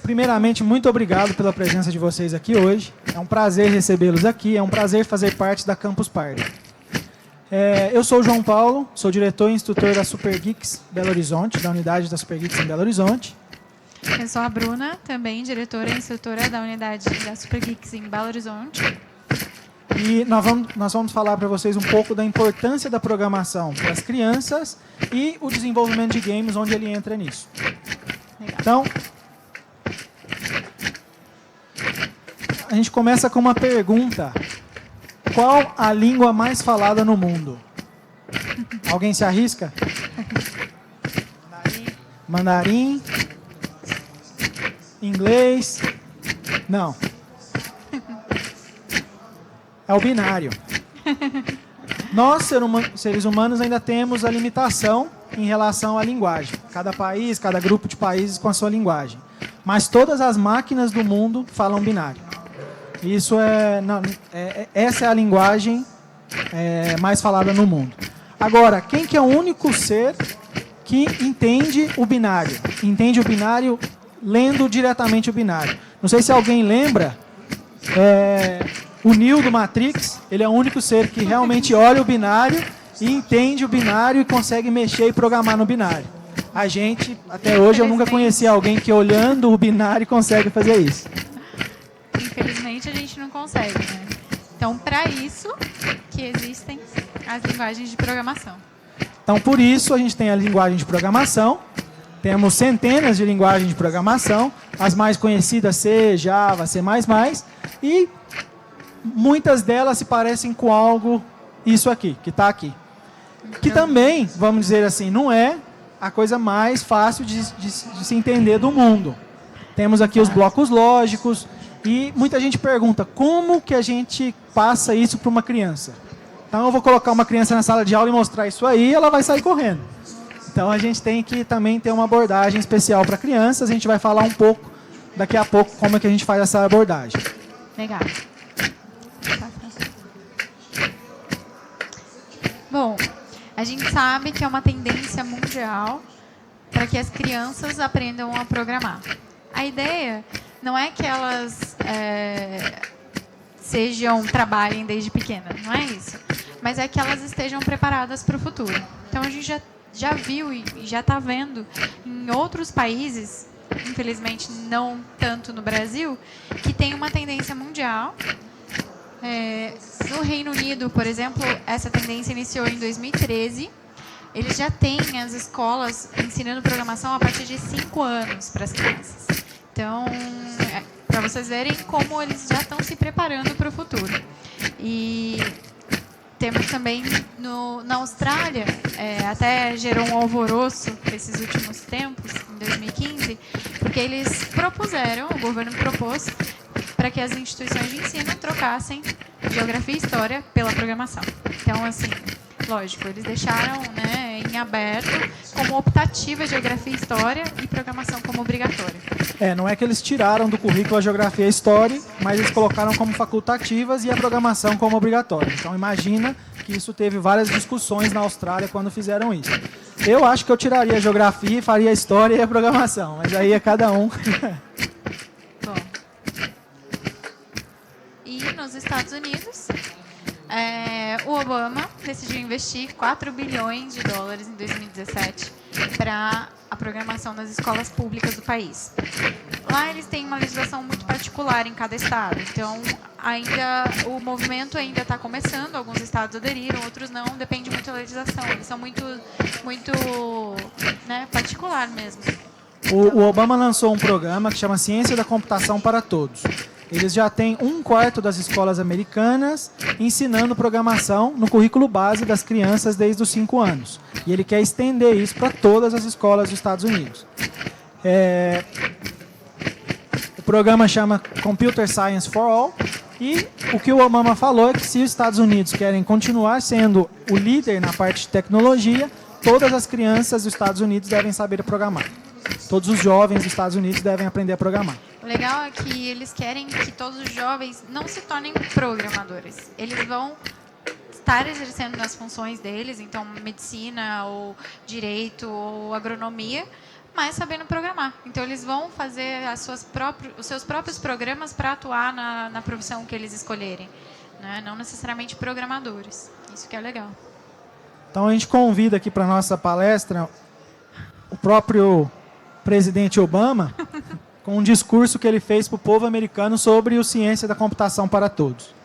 primeiramente, muito obrigado pela presença de vocês aqui hoje. É um prazer recebê-los aqui, é um prazer fazer parte da Campus Party. Eu sou o João Paulo, sou diretor e instrutor da Super Geeks Belo Horizonte, da unidade da Super Geeks em Belo Horizonte. Eu sou a Bruna, também diretora e instrutora da unidade da Super Geeks em Belo Horizonte. E nós vamos falar para vocês um pouco da importância da programação para as crianças e o desenvolvimento de games, onde ele entra nisso. Legal. Então, a gente começa com uma pergunta. Qual a língua mais falada no mundo? Alguém se arrisca? Mandarim? Inglês? Não. É o binário. Nós, seres humanos, ainda temos a limitação em relação à linguagem. Cada país, cada grupo de países com a sua linguagem. Mas todas as máquinas do mundo falam binário. Isso essa é a linguagem mais falada no mundo. Agora, quem que é o único ser que entende o binário? Entende o binário lendo diretamente o binário. Não sei se alguém lembra, o Neo do Matrix, ele é o único ser que realmente olha o binário e entende o binário e consegue mexer e programar no binário. A gente, até hoje, eu nunca conheci alguém que olhando o binário consegue fazer isso. Infelizmente, a gente não consegue, né? Então, para isso que existem as linguagens de programação. Então, por isso, a gente tem a linguagem de programação. Temos centenas de linguagens de programação. As mais conhecidas, C, Java, C++. E muitas delas se parecem com algo, isso aqui, que está aqui. Que também, vamos dizer assim, não é a coisa mais fácil de se entender do mundo. Temos aqui os blocos lógicos. E muita gente pergunta, como que a gente passa isso para uma criança? Então eu vou colocar uma criança na sala de aula e mostrar isso aí, ela vai sair correndo. Então a gente tem que também ter uma abordagem especial para crianças. A gente vai falar um pouco, daqui a pouco, como é que a gente faz essa abordagem. Legal. Bom, a gente sabe que é uma tendência mundial para que as crianças aprendam a programar. A ideia não é que elas trabalhem desde pequena, não é isso. Mas é que elas estejam preparadas para o futuro. Então a gente já viu e já está vendo em outros países, infelizmente não tanto no Brasil, que tem uma tendência mundial. No Reino Unido, por exemplo, essa tendência iniciou em 2013. Eles já têm as escolas ensinando programação a partir de 5 anos para as crianças. Então, para vocês verem como eles já estão se preparando para o futuro. E temos também na Austrália, até gerou um alvoroço nesses últimos tempos, em 2015, porque eles propuseram, o governo propôs, para que as instituições de ensino trocassem geografia e história pela programação. Então, assim, lógico, eles deixaram, né, em aberto como optativa geografia e história e programação como obrigatória. Não é que eles tiraram do currículo a geografia e a história, mas eles colocaram como facultativas e a programação como obrigatória. Então imagina que isso teve várias discussões na Austrália quando fizeram isso. Eu acho que eu tiraria a geografia, faria a história e a programação, mas aí é cada um. Bom. E nos Estados Unidos, o Obama decidiu investir 4 bilhões de dólares em 2017 para a programação nas escolas públicas do país. Lá eles têm uma legislação muito particular em cada estado, então o movimento ainda está começando, alguns estados aderiram, outros não, depende muito da legislação, eles são muito particular mesmo. O Obama lançou um programa que chama Ciência da Computação para Todos. Eles já têm 1/4 das escolas americanas ensinando programação no currículo base das crianças desde os 5 anos. E ele quer estender isso para todas as escolas dos Estados Unidos. O programa chama Computer Science for All. E o que o Obama falou é que se os Estados Unidos querem continuar sendo o líder na parte de tecnologia, todas as crianças dos Estados Unidos devem saber programar. Todos os jovens dos Estados Unidos devem aprender a programar. O legal é que eles querem que todos os jovens não se tornem programadores. Eles vão estar exercendo nas funções deles, então medicina, ou direito, ou agronomia, mas sabendo programar. Então, eles vão fazer os seus próprios programas para atuar na profissão que eles escolherem, né? Não necessariamente programadores. Isso que é legal. Então, a gente convida aqui para a nossa palestra o próprio presidente Obama com um discurso que ele fez para o povo americano sobre a ciência da computação para todos.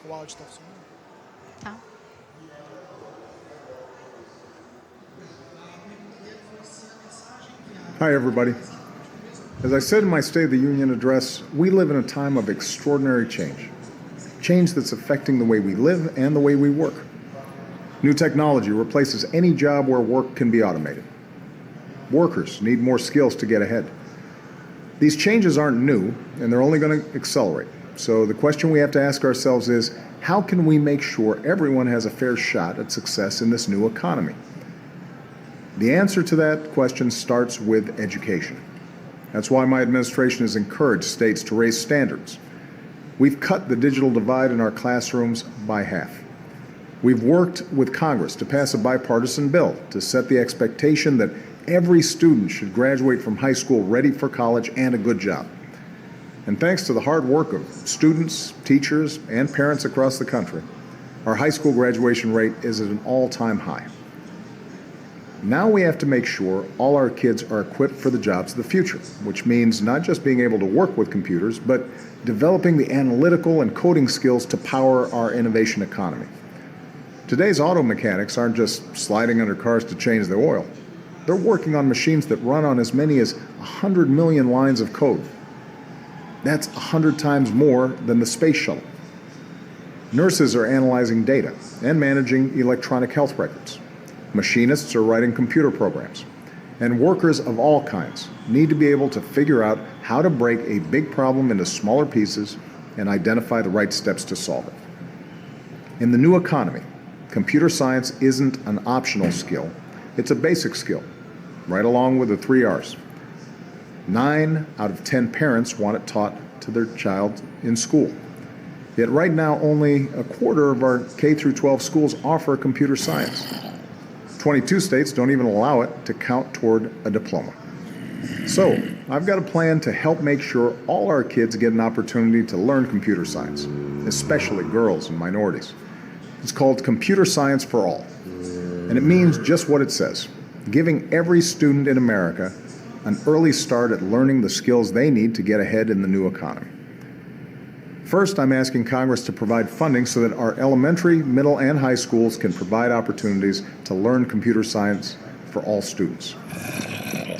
O áudio está funcionando? Tá. Hi, everybody. As I said in my State of the Union address, we live in a time of extraordinary change. Change that's affecting the way we live and the way we work. New technology replaces any job where work can be automated. Workers need more skills to get ahead. These changes aren't new, and they're only going to accelerate. So the question we have to ask ourselves is, how can we make sure everyone has a fair shot at success in this new economy? The answer to that question starts with education. That's why my administration has encouraged states to raise standards. We've cut the digital divide in our classrooms by half. We've worked with Congress to pass a bipartisan bill to set the expectation that every student should graduate from high school ready for college and a good job. And thanks to the hard work of students, teachers, and parents across the country, our high school graduation rate is at an all-time high. Now we have to make sure all our kids are equipped for the jobs of the future, which means not just being able to work with computers, but developing the analytical and coding skills to power our innovation economy. Today's auto mechanics aren't just sliding under cars to change the oil. They're working on machines that run on as many as 100 million lines of code. That's 100 times more than the space shuttle. Nurses are analyzing data and managing electronic health records. Machinists are writing computer programs. And workers of all kinds need to be able to figure out how to break a big problem into smaller pieces and identify the right steps to solve it. In the new economy, computer science isn't an optional skill. It's a basic skill, right along with the 3 R's. 9 out of 10 parents want it taught to their child in school. Yet right now, only a quarter of our K through 12 schools offer computer science. 22 states don't even allow it to count toward a diploma. So, I've got a plan to help make sure all our kids get an opportunity to learn computer science, especially girls and minorities. It's called Computer Science for All, and it means just what it says, giving every student in America an early start at learning the skills they need to get ahead in the new economy. First, I'm asking Congress to provide funding so that our elementary, middle, and high schools can provide opportunities to learn computer science for all students.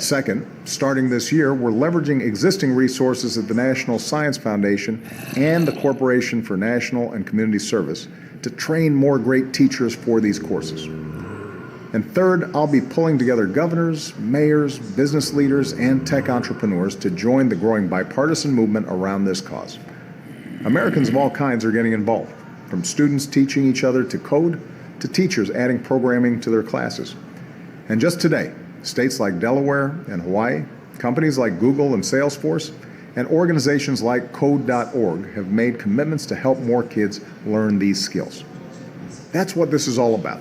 Second, starting this year, we're leveraging existing resources at the National Science Foundation and the Corporation for National and Community Service to train more great teachers for these courses. And third, I'll be pulling together governors, mayors, business leaders, and tech entrepreneurs to join the growing bipartisan movement around this cause. Americans of all kinds are getting involved, from students teaching each other to code to teachers adding programming to their classes. And just today, states like Delaware and Hawaii, companies like Google and Salesforce, and organizations like Code.org have made commitments to help more kids learn these skills. That's what this is all about.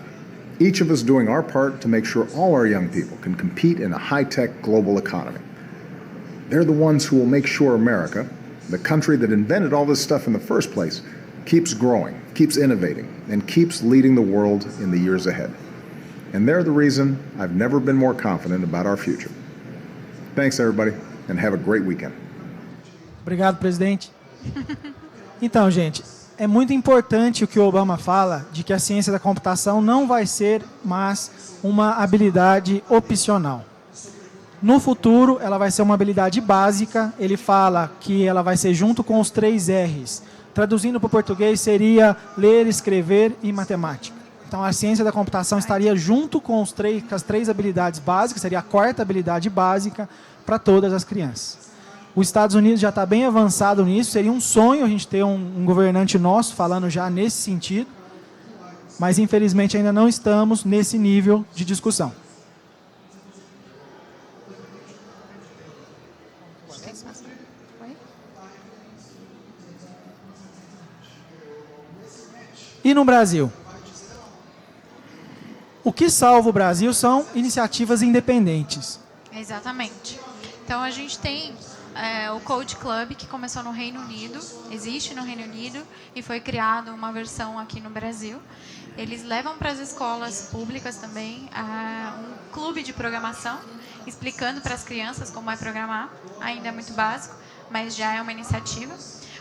Each of us doing our part to make sure all our young people can compete in a high-tech global economy. They're the ones who will make sure America, the country that invented all this stuff in the first place, keeps growing, keeps innovating, and keeps leading the world in the years ahead. And they're the reason I've never been more confident about our future. Thanks, everybody, and have a great weekend. Obrigado, presidente. Então, gente, é muito importante o que o Obama fala de que a ciência da computação não vai ser mais uma habilidade opcional. No futuro, ela vai ser uma habilidade básica. Ele fala que ela vai ser junto com os 3 R's. Traduzindo para o português, seria ler, escrever e matemática. Então, a ciência da computação estaria junto com as 3 habilidades básicas, seria a 4ª habilidade básica para todas as crianças. Os Estados Unidos já está bem avançado nisso. Seria um sonho a gente ter um governante nosso falando já nesse sentido. Mas, infelizmente, ainda não estamos nesse nível de discussão. E no Brasil? O que salva o Brasil são iniciativas independentes. Exatamente. Então, a gente tem o Code Club, que começou no Reino Unido, existe no Reino Unido, e foi criada uma versão aqui no Brasil. Eles levam para as escolas públicas também um clube de programação, explicando para as crianças como é programar. Ainda é muito básico, mas já é uma iniciativa.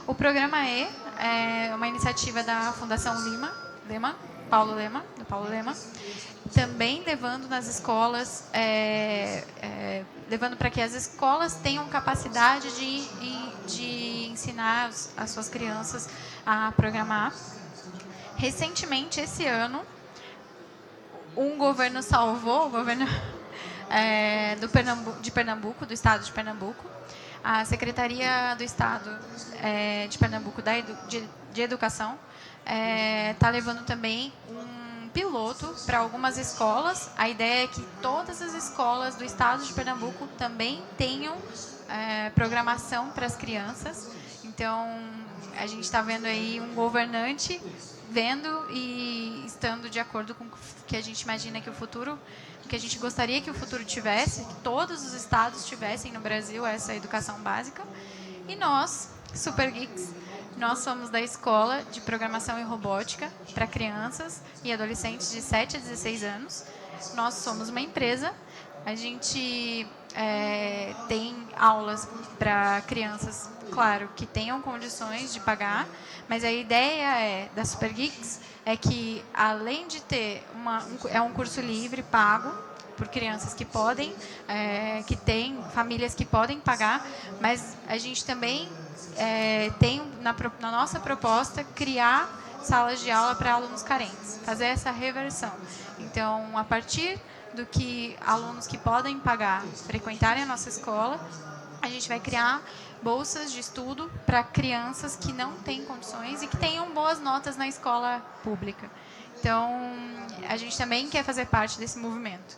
O Programa E é uma iniciativa da Fundação Paulo Lema, também levando nas escolas, levando para que as escolas tenham capacidade de ensinar as suas crianças a programar. Recentemente, esse ano, um governo salvou, o governo de Pernambuco, do estado de Pernambuco, a Secretaria do Estado de Pernambuco de Educação está levando também um piloto para algumas escolas. A ideia é que todas as escolas do estado de Pernambuco também tenham programação para as crianças. Então, a gente está vendo aí um governante vendo e estando de acordo com o que a gente imagina que o futuro, que a gente gostaria que o futuro tivesse, que todos os estados tivessem no Brasil essa educação básica. E nós, Super Geeks, nós somos da Escola de Programação e Robótica para crianças e adolescentes de 7 a 16 anos. Nós somos uma empresa, a gente tem aulas para crianças, claro, que tenham condições de pagar, mas a ideia da Super Geeks é que, além de ter um curso livre, pago, por crianças que podem, que têm famílias que podem pagar, mas a gente também tem na nossa proposta criar salas de aula para alunos carentes, fazer essa reversão. Então, a partir do que alunos que podem pagar frequentarem a nossa escola, a gente vai criar bolsas de estudo para crianças que não têm condições e que tenham boas notas na escola pública. Então, a gente também quer fazer parte desse movimento.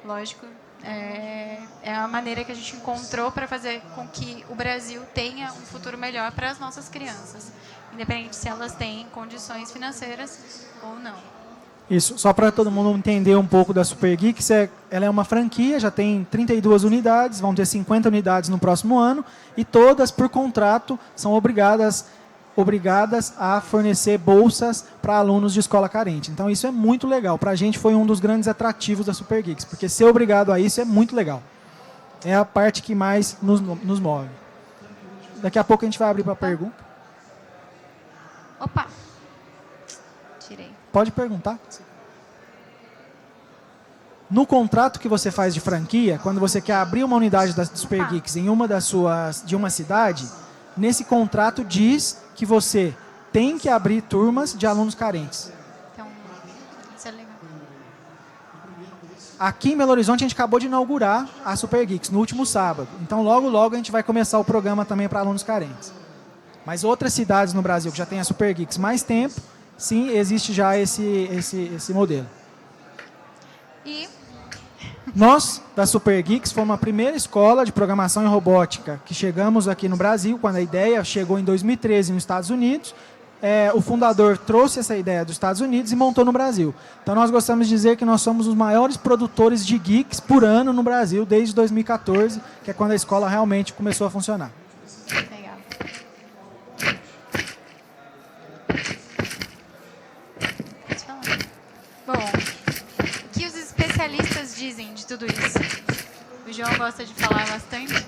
Lógico, é a maneira que a gente encontrou para fazer com que o Brasil tenha um futuro melhor para as nossas crianças, independente se elas têm condições financeiras ou não. Isso, só para todo mundo entender um pouco da Super Geeks, ela é uma franquia, já tem 32 unidades, vão ter 50 unidades no próximo ano, e todas, por contrato, são obrigadas a fornecer bolsas para alunos de escola carente. Então, isso é muito legal. Para a gente, foi um dos grandes atrativos da Super Geeks, porque ser obrigado a isso é muito legal. É a parte que mais nos move. Daqui a pouco a gente vai abrir para pergunta. Opa! Tirei. Pode perguntar. No contrato que você faz de franquia, quando você quer abrir uma unidade da Super Geeks em uma de uma cidade, nesse contrato diz que você tem que abrir turmas de alunos carentes. Então, isso é legal. Aqui em Belo Horizonte, a gente acabou de inaugurar a Super Geeks no último sábado. Então, logo a gente vai começar o programa também para alunos carentes. Mas outras cidades no Brasil que já têm a Super Geeks mais tempo, sim, existe já esse modelo. E nós, da Super Geeks, fomos a primeira escola de programação e robótica que chegamos aqui no Brasil, quando a ideia chegou em 2013 nos Estados Unidos. O fundador trouxe essa ideia dos Estados Unidos e montou no Brasil. Então, nós gostamos de dizer que nós somos os maiores produtores de geeks por ano no Brasil, desde 2014, que é quando a escola realmente começou a funcionar. legal. Pode falar. Bom, o que os especialistas dizem de tudo isso? O João gosta de falar bastante.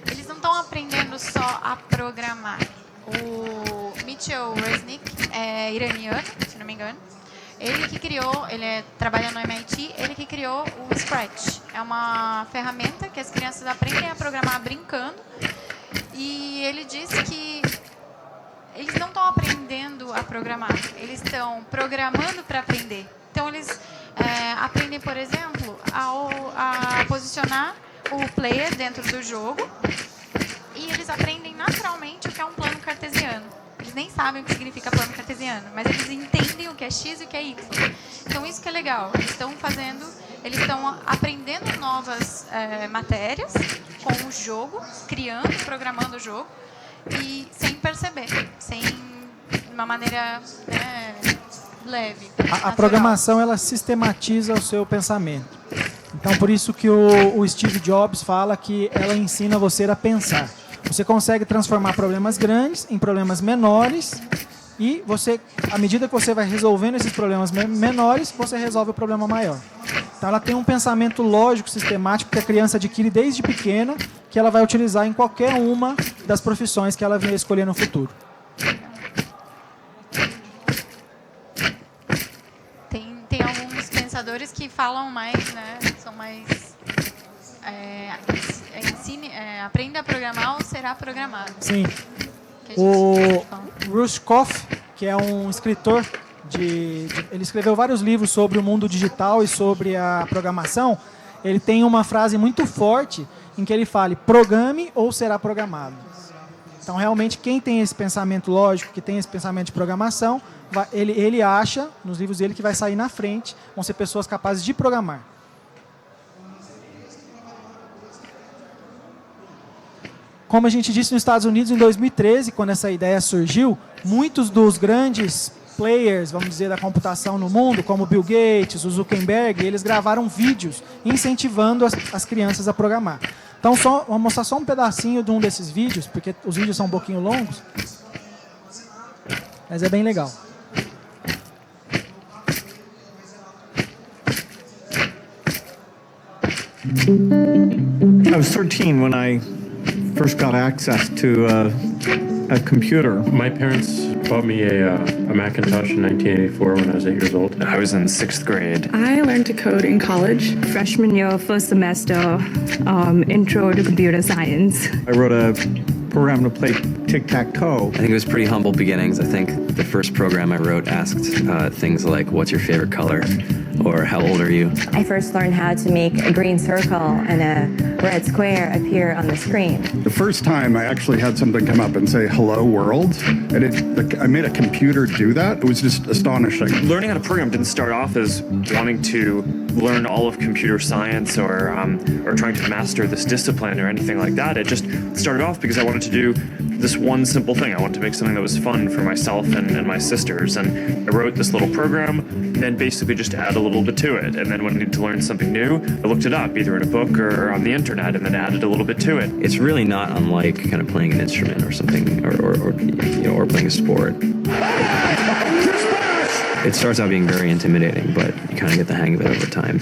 Eles não estão aprendendo só a programar. O Mitchell Resnick é iraniano, se não me engano. Ele trabalha no MIT, ele que criou o Scratch. É uma ferramenta que as crianças aprendem a programar brincando. E ele disse que eles não estão aprendendo a programar, eles estão programando para aprender. Então, eles aprendem, por exemplo, a posicionar o player dentro do jogo, e eles aprendem naturalmente o que é um plano cartesiano. Eles nem sabem o que significa plano cartesiano, mas eles entendem o que é X e o que é Y. Então, isso que é legal. Eles estão aprendendo novas matérias com o jogo, programando o jogo, e sem perceber, sem de uma maneira, né, leve. A natural. programação, ela sistematiza o seu pensamento. Então, por isso que o Steve Jobs fala que ela ensina você a pensar. Você consegue transformar problemas grandes em problemas menores e você, à medida que você vai resolvendo esses problemas menores, você resolve o problema maior. Então, ela tem um pensamento lógico, sistemático, que a criança adquire desde pequena, que ela vai utilizar em qualquer uma das profissões que ela venha escolher no futuro. Tem alguns pensadores que falam mais, né, são mais... aprenda a programar ou será programado. Sim. Que a gente fala. O Rushkoff, que é um escritor, ele escreveu vários livros sobre o mundo digital e sobre a programação. Ele tem uma frase muito forte em que ele fala: programe ou será programado. Então, realmente, quem tem esse pensamento lógico, que tem esse pensamento de programação, ele acha, nos livros dele, que vai sair na frente, vão ser pessoas capazes de programar. Como a gente disse, nos Estados Unidos, em 2013, quando essa ideia surgiu, muitos dos grandes players, vamos dizer, da computação no mundo, como Bill Gates, o Zuckerberg, eles gravaram vídeos incentivando as crianças a programar. Então, vou mostrar só um pedacinho de um desses vídeos, porque os vídeos são um pouquinho longos, mas é bem legal. I was 13 when I first got access to a computer. My parents bought me a Macintosh in 1984 when I was 8 years old. I was in 6th grade. I learned to code in college. Freshman year, first semester, intro to computer science. I wrote a program to play tic-tac-toe. I think it was pretty humble beginnings. I think the first program I wrote asked things like, what's your favorite color? Or how old are you? I first learned how to make a green circle and a red square appear on the screen. The first time I actually had something come up and say, hello world, and I made a computer do that. It was just astonishing. Learning how to program didn't start off as wanting to learn all of computer science or trying to master this discipline or anything like that. It just started off because I wanted to do this one simple thing. I wanted to make something that was fun for myself and my sisters. And I wrote this little program and then basically just add a little bit to it. And then when I needed to learn something new, I looked it up either in a book or on the internet and then added a little bit to it. It's really not unlike kind of playing an instrument or something or playing a sport. It starts out being very intimidating, but you kind of get the hang of it over time.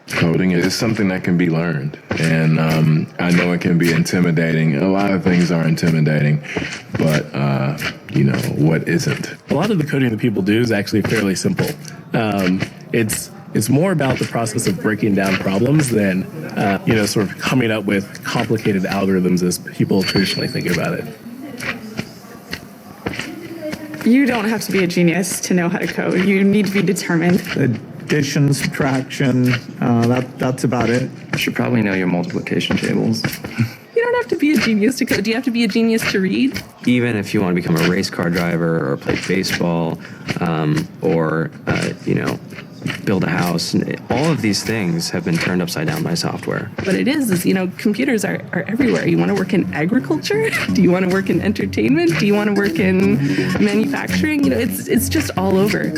Coding is something that can be learned, and I know it can be intimidating. A lot of things are intimidating, but what isn't? A lot of the coding that people do is actually fairly simple. It's more about the process of breaking down problems than sort of coming up with complicated algorithms as people traditionally think about it. You don't have to be a genius to know how to code. You need to be determined. Addition, subtraction, that's about it. You should probably know your multiplication tables. You don't have to be a genius to code. Do you have to be a genius to read? Even if you want to become a race car driver or play baseball or build a house, all of these things have been turned upside down by software. What it is computers are everywhere. You want to work in agriculture? Do you want to work in entertainment? Do you want to work in manufacturing? It's just all over.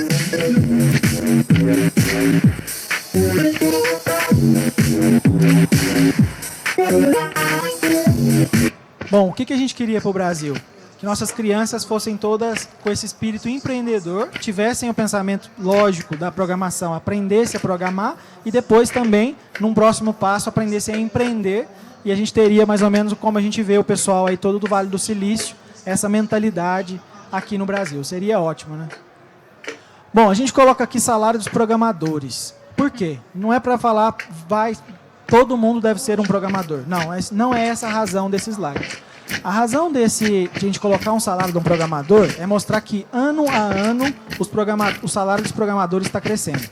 Bom, o que a gente queria para o Brasil? Que nossas crianças fossem todas com esse espírito empreendedor, tivessem o pensamento lógico da programação, aprendessem a programar e depois também, num próximo passo, aprendessem a empreender. E a gente teria mais ou menos como a gente vê o pessoal aí todo do Vale do Silício, essa mentalidade aqui no Brasil. Seria ótimo, né? Bom, a gente coloca aqui salário dos programadores. Por quê? Não é para falar, todo mundo deve ser um programador. Não é essa a razão desse slide. A razão de a gente colocar um salário de um programador é mostrar que, ano a ano, o salário dos programadores está crescendo.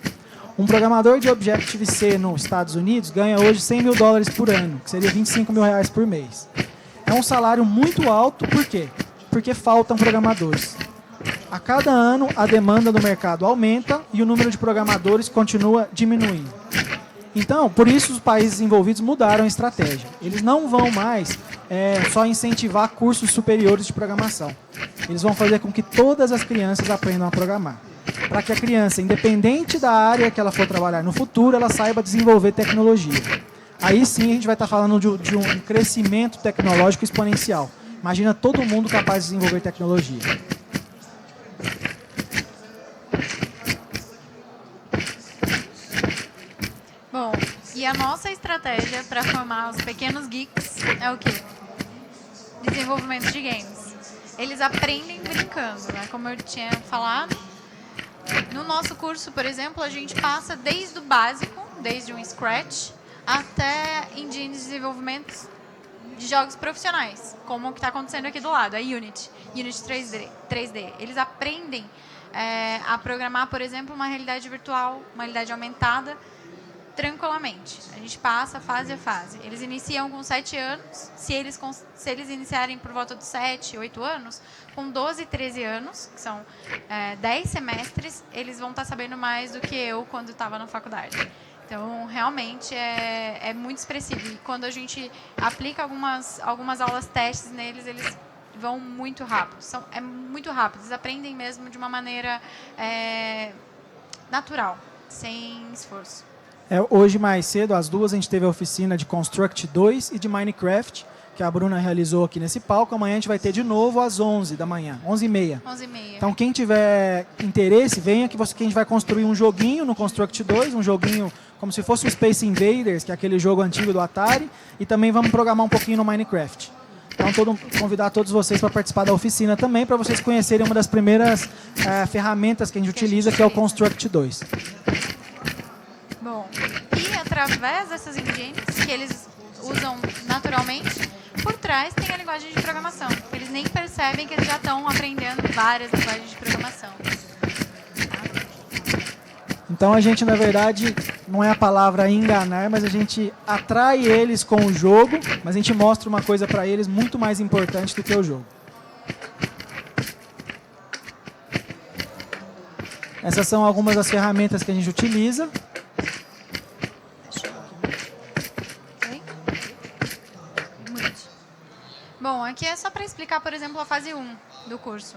Um programador de Objective-C nos Estados Unidos ganha hoje $100 mil por ano, que seria R$25 mil por mês. É um salário muito alto, por quê? Porque faltam programadores. A cada ano, a demanda do mercado aumenta e o número de programadores continua diminuindo. Então, por isso os países envolvidos mudaram a estratégia. Eles não vão mais só incentivar cursos superiores de programação. Eles vão fazer com que todas as crianças aprendam a programar. Para que a criança, independente da área que ela for trabalhar no futuro, ela saiba desenvolver tecnologia. Aí sim a gente vai estar falando de um crescimento tecnológico exponencial. Imagina todo mundo capaz de desenvolver tecnologia. Bom, e a nossa estratégia para formar os pequenos geeks é o quê? Desenvolvimento de games. Eles aprendem brincando, né? Como eu tinha falado. No nosso curso, por exemplo, a gente passa desde o básico, desde um Scratch, até engines de desenvolvimento de jogos profissionais, como o que está acontecendo aqui do lado, a Unity 3D. Eles aprendem a programar, por exemplo, uma realidade virtual, uma realidade aumentada, tranquilamente. A gente passa fase a fase. Eles iniciam com 7 anos. Se eles iniciarem por volta dos 7, 8 anos, com 12, 13 anos, que são 10 semestres, eles vão estar sabendo mais do que eu quando estava na faculdade. Então, realmente, é muito expressivo. E quando a gente aplica algumas aulas testes neles, eles vão muito rápido. É muito rápido. Eles aprendem mesmo de uma maneira natural, sem esforço. Hoje, mais cedo, às 2, a gente teve a oficina de Construct 2 e de Minecraft, que a Bruna realizou aqui nesse palco. Amanhã a gente vai ter de novo às 11 da manhã, 11h30. 11h30. Então, quem tiver interesse, venha que a gente vai construir um joguinho no Construct 2, um joguinho como se fosse o Space Invaders, que é aquele jogo antigo do Atari, e também vamos programar um pouquinho no Minecraft. Então, convidar todos vocês para participar da oficina também, para vocês conhecerem uma das primeiras ferramentas que a gente utiliza, que é o Construct 2. Bom, e através dessas engines que eles usam naturalmente, por trás tem a linguagem de programação. Eles nem percebem que eles já estão aprendendo várias linguagens de programação. Então a gente, na verdade, não é a palavra enganar, mas a gente atrai eles com o jogo, mas a gente mostra uma coisa para eles muito mais importante do que o jogo. Essas são algumas das ferramentas que a gente utiliza. Bom, aqui é só para explicar, por exemplo, a fase 1 do curso.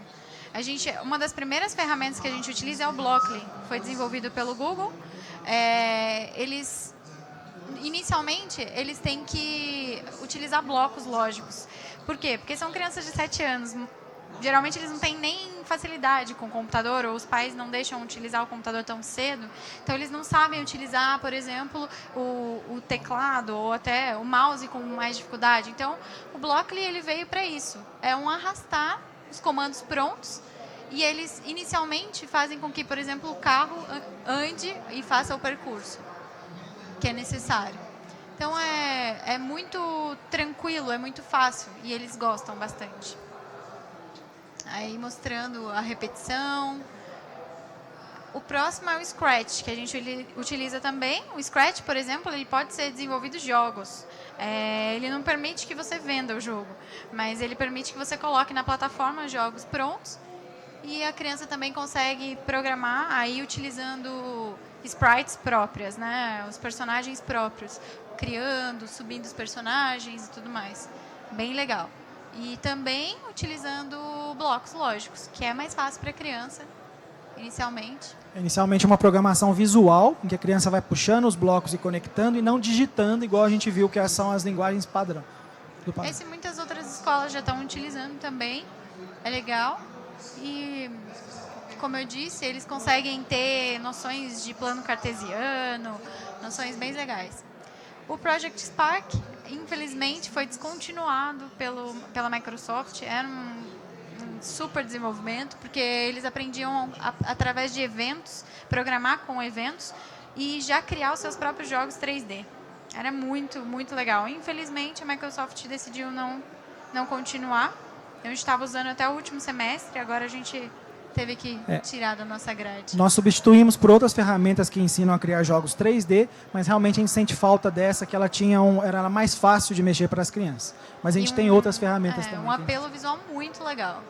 Uma das primeiras ferramentas que a gente utiliza é o Blockly. Foi desenvolvido pelo Google. Inicialmente, eles têm que utilizar blocos lógicos. Por quê? Porque são crianças de 7 anos. Geralmente, eles não têm nem facilidade com o computador, ou os pais não deixam utilizar o computador tão cedo. Então, eles não sabem utilizar, por exemplo, o teclado ou até o mouse com mais dificuldade. Então, o Blockly ele veio para isso. É um arrastar os comandos prontos e eles inicialmente fazem com que, por exemplo, o carro ande e faça o percurso que é necessário. Então, é muito tranquilo, é muito fácil e eles gostam bastante. Aí mostrando a repetição. O próximo é o Scratch, que a gente utiliza também. O Scratch, por exemplo, ele pode ser desenvolvido jogos. Ele não permite que você venda o jogo, mas ele permite que você coloque na plataforma jogos prontos e a criança também consegue programar aí utilizando sprites próprias, né? Os personagens próprios, criando, subindo os personagens e tudo mais. Bem legal. E também utilizando blocos lógicos, que é mais fácil para a criança, inicialmente. Inicialmente uma programação visual, em que a criança vai puxando os blocos e conectando, e não digitando, igual a gente viu que são as linguagens padrão. Esse muitas outras escolas já estão utilizando também. É legal. E, como eu disse, eles conseguem ter noções de plano cartesiano, noções bem legais. O Project Spark, infelizmente, foi descontinuado pela Microsoft. Era um super desenvolvimento, porque eles aprendiam através de eventos, programar com eventos e já criar os seus próprios jogos 3D. Era muito, muito legal. Infelizmente, a Microsoft decidiu não continuar. A gente estava usando até o último semestre, agora a gente teve que tirar da nossa grade. Nós substituímos por outras ferramentas que ensinam a criar jogos 3D, mas realmente a gente sente falta dessa, que ela era mais fácil de mexer para as crianças. Mas a gente tem outras ferramentas também. Um apelo visual muito legal.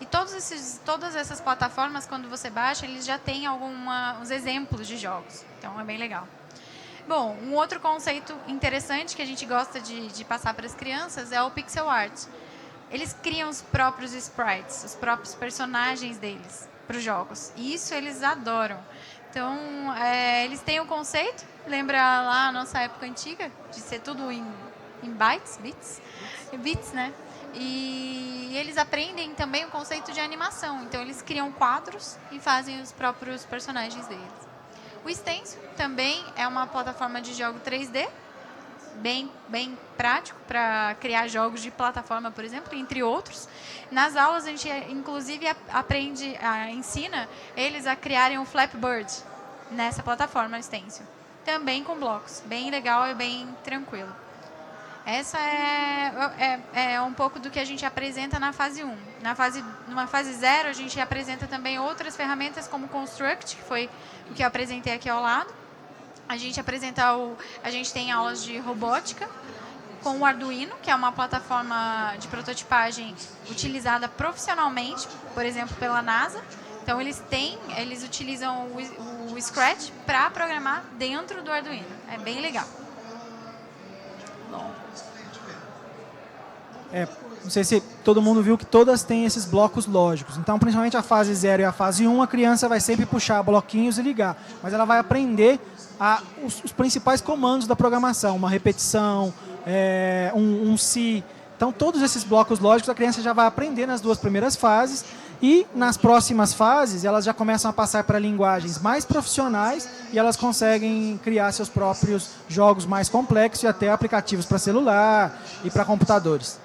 E todas essas plataformas, quando você baixa, eles já têm uns exemplos de jogos. Então, é bem legal. Bom, um outro conceito interessante que a gente gosta de passar para as crianças é o pixel art. Eles criam os próprios sprites, os próprios personagens deles para os jogos. E isso eles adoram. Então, eles têm o conceito, lembra lá a nossa época antiga, de ser tudo em bits, né? E eles aprendem também o conceito de animação. Então, eles criam quadros e fazem os próprios personagens deles. O Stencil também é uma plataforma de jogo 3D, bem prático para criar jogos de plataforma, por exemplo, entre outros. Nas aulas, a gente, inclusive, ensina eles a criarem um Flapbird nessa plataforma Stencil. Também com blocos. Bem legal e bem tranquilo. Essa é um pouco do que a gente apresenta na fase 1. Numa fase 0, a gente apresenta também outras ferramentas como Construct, que foi o que eu apresentei aqui ao lado. A gente tem aulas de robótica com o Arduino, que é uma plataforma de prototipagem utilizada profissionalmente, por exemplo, pela NASA. Então, eles utilizam o Scratch para programar dentro do Arduino. É bem legal. Não sei se todo mundo viu que todas têm esses blocos lógicos. Então, principalmente a fase 0 e a fase 1, a criança vai sempre puxar bloquinhos e ligar. Mas ela vai aprender os principais comandos da programação. Uma repetição, um se. Então, todos esses blocos lógicos a criança já vai aprender nas 2 primeiras fases. E nas próximas fases, elas já começam a passar para linguagens mais profissionais e elas conseguem criar seus próprios jogos mais complexos e até aplicativos para celular e para computadores.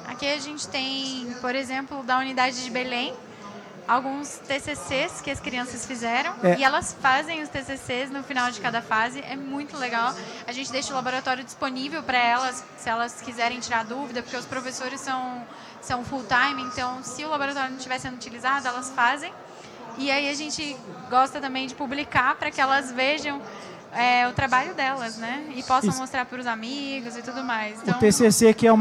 Aqui a gente tem, por exemplo, da unidade de Belém, alguns TCCs que as crianças fizeram e elas fazem os TCCs no final de cada fase. É muito legal. A gente deixa o laboratório disponível para elas, se elas quiserem tirar dúvida, porque os professores são full-time, então se o laboratório não estiver sendo utilizado, elas fazem. E aí a gente gosta também de publicar para que elas vejam o trabalho delas, né? E possam mostrar para os amigos e tudo mais. Então, o TCC, que é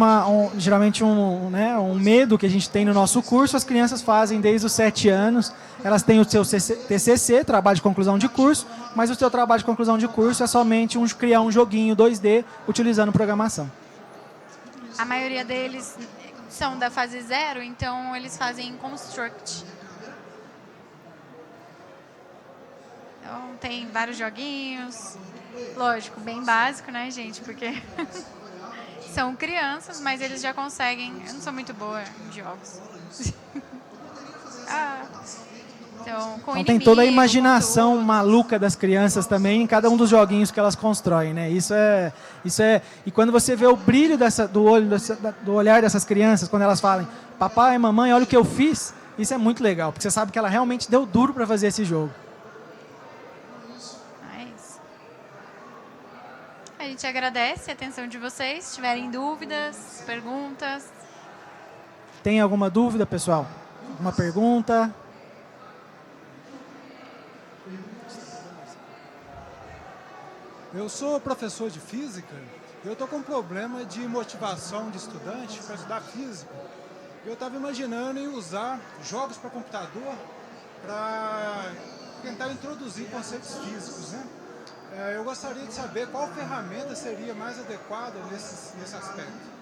geralmente um medo que a gente tem no nosso curso, as crianças fazem desde os 7 anos. Elas têm o seu TCC, trabalho de conclusão de curso, mas o seu trabalho de conclusão de curso é somente criar um joguinho 2D utilizando programação. A maioria deles são da fase 0, então eles fazem Construct. Então, tem vários joguinhos. Lógico, bem básico, né, gente? Porque são crianças, mas eles já conseguem... Eu não sou muito boa em jogos. Então tem toda a imaginação maluca das crianças também em cada um dos joguinhos que elas constroem, né? Isso é e quando você vê o brilho do olhar dessas crianças quando elas falam: papai, mamãe, olha o que eu fiz, isso é muito legal, porque você sabe que ela realmente deu duro para fazer esse jogo. A gente agradece a atenção de vocês. Se tiverem dúvidas, perguntas. Tem alguma dúvida, pessoal? Alguma pergunta? Eu sou professor de física e eu estou com um problema de motivação de estudante para estudar física. Eu estava imaginando em usar jogos para computador para tentar introduzir conceitos físicos, né? Eu gostaria de saber qual ferramenta seria mais adequada nesse aspecto.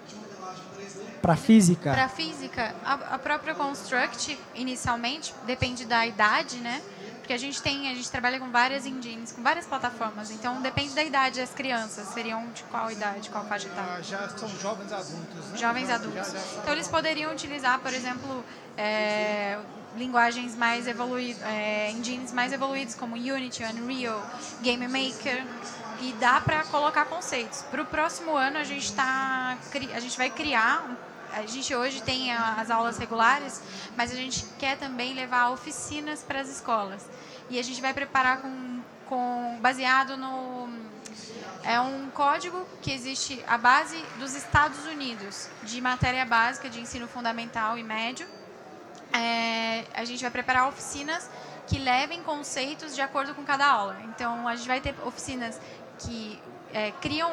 Para física? Para física, a própria Construct, inicialmente, depende da idade, né? Porque a gente trabalha com várias engines, com várias plataformas, então depende da idade das crianças. Seriam de qual idade, qual faixa etária? Já são jovens adultos, né? Jovens adultos. Então eles poderiam utilizar, por exemplo, linguagens mais evoluídas, engines mais evoluídos como Unity, Unreal, Game Maker, e dá para colocar conceitos. Para o próximo ano a gente vai criar. A gente hoje tem as aulas regulares, mas a gente quer também levar oficinas para as escolas. E a gente vai preparar baseado no... É um código que existe à base dos Estados Unidos, de matéria básica de ensino fundamental e médio. A gente vai preparar oficinas que levem conceitos de acordo com cada aula. Então, a gente vai ter oficinas que criam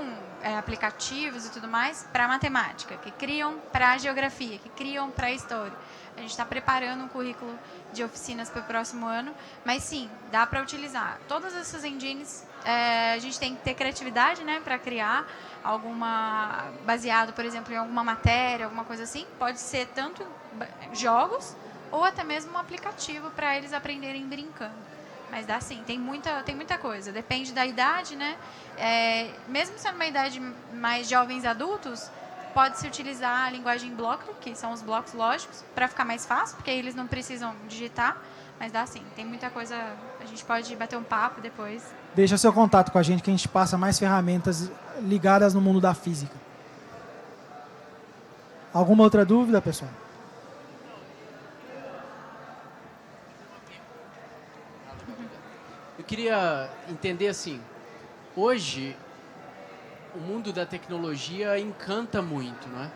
aplicativos e tudo mais para matemática, que criam para geografia, que criam para história. A gente está preparando um currículo de oficinas para o próximo ano, mas sim, dá para utilizar. Todas essas engines, a gente tem que ter criatividade, né, para criar alguma, baseado, por exemplo, em alguma matéria, alguma coisa assim. Pode ser tanto jogos ou até mesmo um aplicativo para eles aprenderem brincando. Mas dá sim, tem muita coisa. Depende da idade, né? Mesmo sendo uma idade mais jovens adultos, pode-se utilizar a linguagem Blockly, que são os blocos lógicos, para ficar mais fácil, porque aí eles não precisam digitar. Mas dá sim, tem muita coisa. A gente pode bater um papo depois. Deixa seu contato com a gente que a gente passa mais ferramentas ligadas no mundo da física. Alguma outra dúvida, pessoal? Eu queria entender assim, hoje o mundo da tecnologia encanta muito, não é?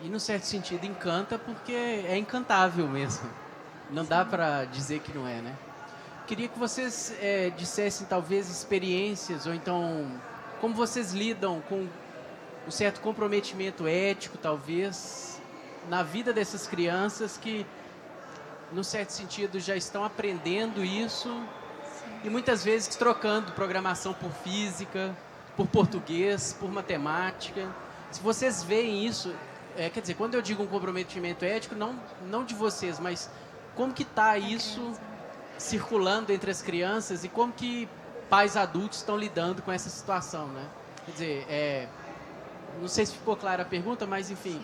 E num certo sentido encanta porque é encantável mesmo. Não dá para dizer que não é, né? Queria que vocês dissessem talvez experiências ou então como vocês lidam com um certo comprometimento ético, talvez, na vida dessas crianças que num certo sentido, já estão aprendendo isso. Sim. E muitas vezes trocando programação por física, por português, por matemática. Se vocês veem isso, quer dizer, quando eu digo um comprometimento ético, não de vocês, mas como que está isso circulando entre as crianças e como que pais adultos estão lidando com essa situação, né? Quer dizer, não sei se ficou clara a pergunta, mas enfim,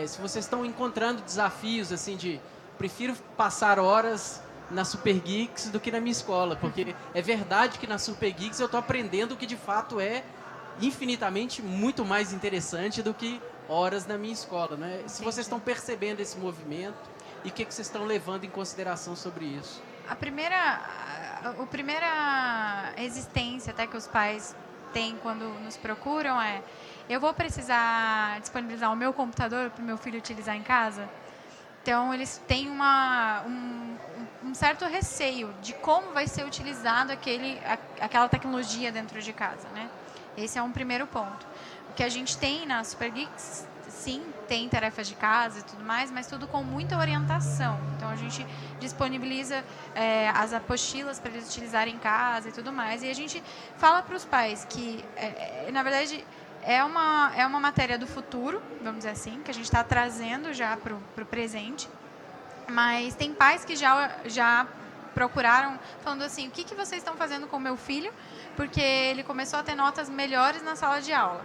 se vocês estão encontrando desafios assim de prefiro passar horas na Super Geeks do que na minha escola, porque é verdade que na Super Geeks eu estou aprendendo o que de fato é infinitamente muito mais interessante do que horas na minha escola, né? Se vocês estão percebendo esse movimento e o que vocês estão levando em consideração sobre isso? A primeira resistência até que os pais têm quando nos procuram eu vou precisar disponibilizar o meu computador para o meu filho utilizar em casa? Então, eles têm um certo receio de como vai ser utilizado aquela tecnologia dentro de casa, né? Esse é um primeiro ponto. O que a gente tem na Super Geeks, sim, tem tarefas de casa e tudo mais, mas tudo com muita orientação. Então, a gente disponibiliza as apostilas para eles utilizarem em casa e tudo mais. E a gente fala para os pais que, na verdade, é uma matéria do futuro, vamos dizer assim, que a gente está trazendo já para o presente. Mas tem pais que já procuraram, falando assim, o que vocês estão fazendo com o meu filho? Porque ele começou a ter notas melhores na sala de aula.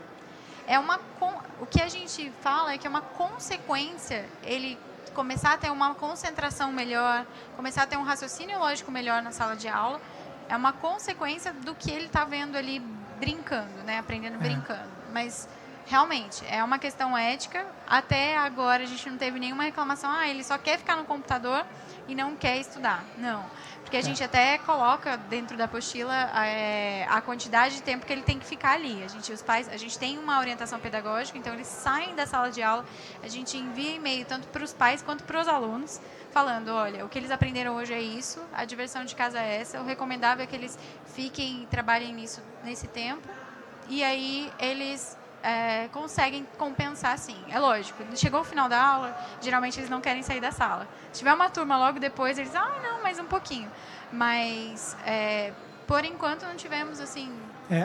O que a gente fala é que é uma consequência ele começar a ter uma concentração melhor, começar a ter um raciocínio lógico melhor na sala de aula. É uma consequência do que ele está vendo ali brincando, né? Aprendendo brincando. Mas, realmente, é uma questão ética. Até agora, a gente não teve nenhuma reclamação. Ele só quer ficar no computador e não quer estudar. Não. Porque a gente até coloca dentro da apostila a quantidade de tempo que ele tem que ficar ali. A gente tem uma orientação pedagógica, então eles saem da sala de aula, a gente envia e-mail tanto para os pais quanto para os alunos, falando, olha, o que eles aprenderam hoje é isso, a diversão de casa é essa, o recomendável é que eles fiquem e trabalhem nisso nesse tempo. E aí eles conseguem compensar, sim. É lógico, chegou o final da aula, geralmente eles não querem sair da sala. Se tiver uma turma logo depois, eles não, mais um pouquinho. Mas, por enquanto, não tivemos, assim...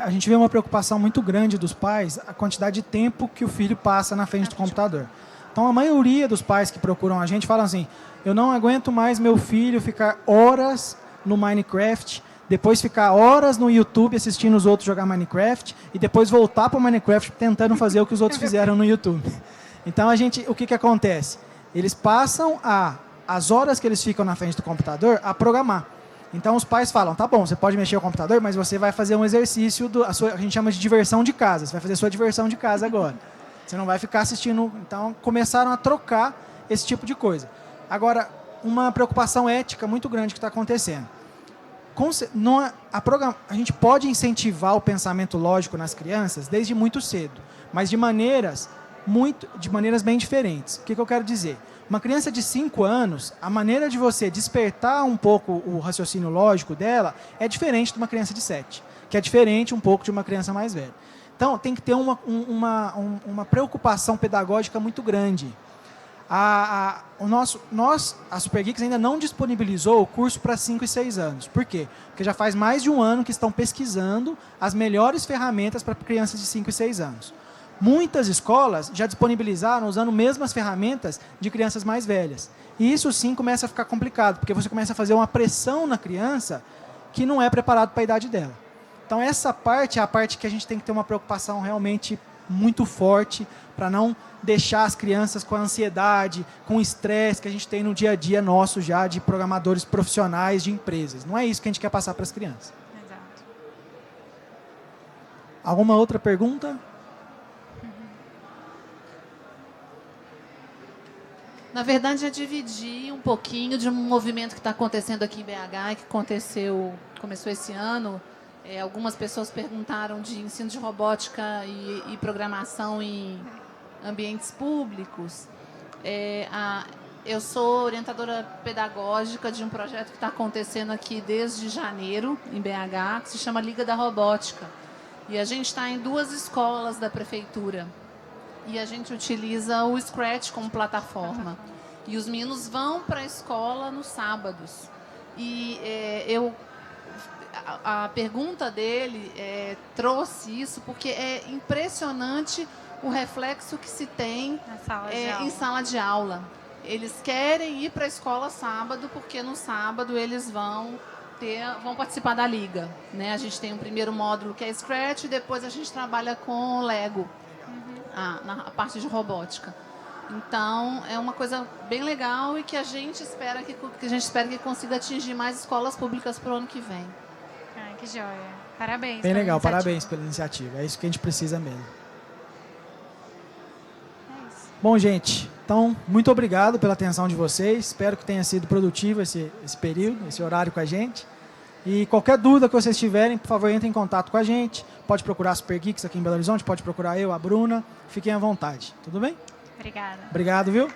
A gente vê uma preocupação muito grande dos pais, a quantidade de tempo que o filho passa na frente do computador. Então, a maioria dos pais que procuram a gente falam assim, eu não aguento mais meu filho ficar horas no Minecraft, depois ficar horas no YouTube assistindo os outros jogar Minecraft e depois voltar para o Minecraft tentando fazer o que os outros fizeram no YouTube. Então, o que acontece? Eles passam as horas que eles ficam na frente do computador a programar. Então, os pais falam, tá bom, você pode mexer o computador, mas você vai fazer um exercício, a gente chama de diversão de casa, você vai fazer sua diversão de casa agora. Você não vai ficar assistindo... Então, começaram a trocar esse tipo de coisa. Agora, uma preocupação ética muito grande que está acontecendo. A gente pode incentivar o pensamento lógico nas crianças desde muito cedo, mas de maneiras bem diferentes. O que eu quero dizer? Uma criança de 5 anos, a maneira de você despertar um pouco o raciocínio lógico dela é diferente de uma criança de 7. que é diferente um pouco de uma criança mais velha. Então, tem que ter uma preocupação pedagógica muito grande. A Super Geeks ainda não disponibilizou o curso para 5 e 6 anos. Por quê? Porque já faz mais de um ano que estão pesquisando as melhores ferramentas para crianças de 5 e 6 anos. Muitas escolas já disponibilizaram usando mesmas ferramentas de crianças mais velhas. E isso sim começa a ficar complicado, porque você começa a fazer uma pressão na criança que não é preparado para a idade dela. Então essa parte é a parte que a gente tem que ter uma preocupação realmente muito forte para não deixar as crianças com a ansiedade, com o estresse que a gente tem no dia a dia nosso já de programadores profissionais de empresas. Não é isso que a gente quer passar para as crianças. Exato. Alguma outra pergunta? Na verdade, é dividir um pouquinho de um movimento que está acontecendo aqui em BH e que começou esse ano. Algumas pessoas perguntaram de ensino de robótica e programação em ambientes públicos. Eu sou orientadora pedagógica de um projeto que está acontecendo aqui desde janeiro, em BH, que se chama Liga da Robótica. E a gente está em 2 escolas da prefeitura. E a gente utiliza o Scratch como plataforma. E os meninos vão para a escola nos sábados. E a pergunta dele trouxe isso porque é impressionante o reflexo que se tem em sala de aula. Eles querem ir para a escola sábado porque no sábado eles vão participar da liga, né? A gente tem um primeiro módulo que é Scratch e depois a gente trabalha com Lego, na parte de robótica. Então é uma coisa bem legal e que a gente espera que consiga atingir mais escolas públicas para o ano que vem. Ai, que joia. Parabéns. Bem legal, parabéns pela iniciativa. É isso que a gente precisa mesmo. É isso. Bom, gente, então, muito obrigado pela atenção de vocês. Espero que tenha sido produtivo esse período, esse horário com a gente. E qualquer dúvida que vocês tiverem, por favor, entrem em contato com a gente. Pode procurar a Super Geeks aqui em Belo Horizonte, pode procurar eu, a Bruna. Fiquem à vontade. Tudo bem? Obrigada. Obrigado, viu?